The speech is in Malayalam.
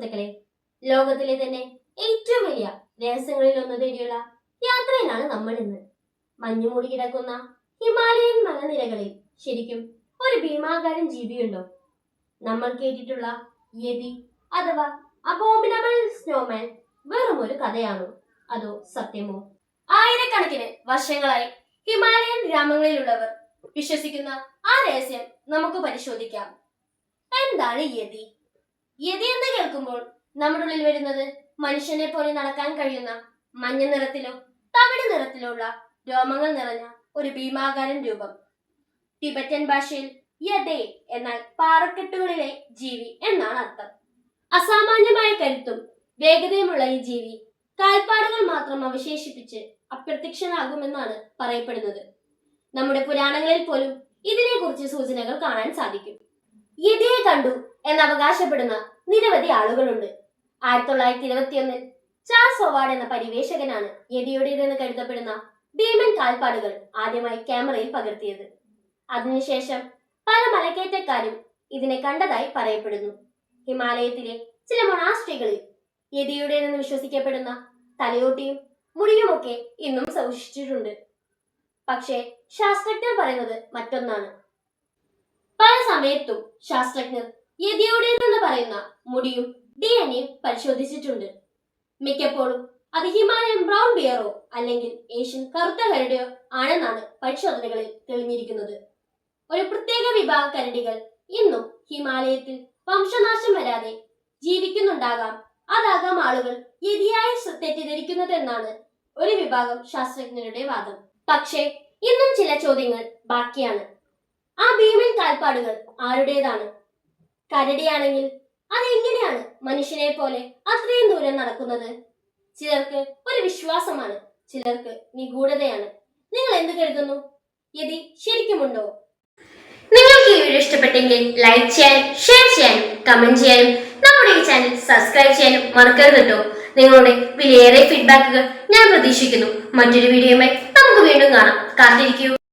സുഹൃത്തുക്കളെ, ലോകത്തിലെ തന്നെ ഏറ്റവും വലിയ രഹസ്യങ്ങളിൽ ഒന്ന് തേടിയുള്ള യാത്രയിലാണ് നമ്മൾ ഇന്ന്. മഞ്ഞുമൂടി കിടക്കുന്ന ഹിമാലയൻ മലനിരകളിൽ ശരിക്കും ഒരു ഭീമാകാരൻ ജീവിയുണ്ടോ? നമ്മൾ കേട്ടിട്ടുള്ള യതി അഥവാ അബോമിനബിൾ സ്നോമാൻ വെറും ഒരു കഥയാണോ, അതോ സത്യമോ? ആയിരക്കണക്കിന് വർഷങ്ങളായി ഹിമാലയൻ ഗ്രാമങ്ങളിലുള്ളവർ വിശ്വസിക്കുന്ന ആ രഹസ്യം നമുക്ക് പരിശോധിക്കാം. എന്താണ് യതി? യതി എന്ന് കേൾക്കുമ്പോൾ നമ്മുടെ ഉള്ളിൽ വരുന്നത് മനുഷ്യനെ പോലെ നടക്കാൻ കഴിയുന്ന മഞ്ഞ നിറത്തിലോ തവിട് നിറത്തിലോ ഉള്ള രോമങ്ങൾ നിറഞ്ഞ ഒരു ഭീമാകാരൻ രൂപം. ടിബറ്റൻ ഭാഷയിൽ യദേ എന്നാൽ പാറക്കെട്ടുകളിലെ ജീവി എന്നാണ് അർത്ഥം. അസാമാന്യമായ കരുത്തും വേഗതയുമുള്ള ഈ ജീവി കാൽപ്പാടുകൾ മാത്രം അവശേഷിപ്പിച്ച് അപ്രത്യക്ഷനാകുമെന്നാണ് പറയപ്പെടുന്നത്. നമ്മുടെ പുരാണങ്ങളിൽ പോലും ഇതിനെക്കുറിച്ച് സൂചനകൾ കാണാൻ സാധിക്കും. യതിയെ കണ്ടു എന്നവകാശപ്പെടുന്ന നിരവധി ആളുകളുണ്ട്. 1921 ചാൾസ് ഹൊവാർഡ് എന്ന പരിവേഷകനാണ് യതിയുടേതെന്ന് കരുതപ്പെടുന്ന ഭീമൻ കാൽപ്പാടുകൾ ആദ്യമായി ക്യാമറയിൽ പകർത്തിയത്. അതിനുശേഷം പല മലകയറ്റക്കാരും ഇതിനെ കണ്ടതായി പറയപ്പെടുന്നു. ഹിമാലയത്തിലെ ചില മൊണാസ്ട്രികളിൽ യതിയുടേതെന്ന് വിശ്വസിക്കപ്പെടുന്ന തലയോട്ടിയും മുടിയുമൊക്കെ ഇന്നും സൂക്ഷിച്ചിട്ടുണ്ട്. പക്ഷേ ശാസ്ത്രജ്ഞർ പറയുന്നത് മറ്റൊന്നാണ്. പല സമയത്തും ശാസ്ത്രജ്ഞർ യതിയുടേതെന്ന് പറയുന്ന മുടിയും DNA പരിശോധിച്ചിട്ടുണ്ട്. മിക്കപ്പോഴും അത് ഹിമാലയൻ ബ്രൗൺ ബിയറോ അല്ലെങ്കിൽ ഏഷ്യൻ കറുത്ത കരടിയോ ആണെന്നാണ് പരിശോധനകളിൽ തെളിഞ്ഞിരിക്കുന്നത്. ഒരു പ്രത്യേക വിഭാഗം കരടികൾ ഇന്നും ഹിമാലയത്തിൽ വംശനാശം വരാതെ ജീവിക്കുന്നുണ്ടാകാം. അതാകാം ആളുകൾ യതിയായി തെറ്റിദ്ധരിക്കുന്നതെന്നാണ് ഒരു വിഭാഗം ശാസ്ത്രജ്ഞരുടെ വാദം. പക്ഷേ ഇന്നും ചില ചോദ്യങ്ങൾ ബാക്കിയാണ്. ആ ഭീമൻ കാൽപ്പാടുകൾ ആരുടേതാണ്? കരടിയാണെങ്കിൽ അതെങ്ങനെയാണ് മനുഷ്യനെ പോലെ അത്രയും ദൂരം നടക്കുന്നത്? ചിലർക്ക് ഒരു വിശ്വാസമാണ്, ചിലർക്ക് നിഗൂഢതയാണ്. നിങ്ങൾ എന്ത് കരുതുന്നു? യതി ശരിക്കുമുണ്ടോ? നിങ്ങൾക്ക് ഈ വീഡിയോ ഇഷ്ടപ്പെട്ടെങ്കിൽ ലൈക്ക് ചെയ്യാനും ഷെയർ ചെയ്യാനും കമന്റ് ചെയ്യാനും നമ്മുടെ ഈ ചാനൽ സബ്സ്ക്രൈബ് ചെയ്യാനും മറക്കരുത് കേട്ടോ. നിങ്ങളുടെ വിലയേറെ ഫീഡ്ബാക്കുകൾ ഞാൻ പ്രതീക്ഷിക്കുന്നു. മറ്റൊരു വീഡിയോയുമായി നമുക്ക് വീണ്ടും കാണാം. കാത്തിരിക്കൂ.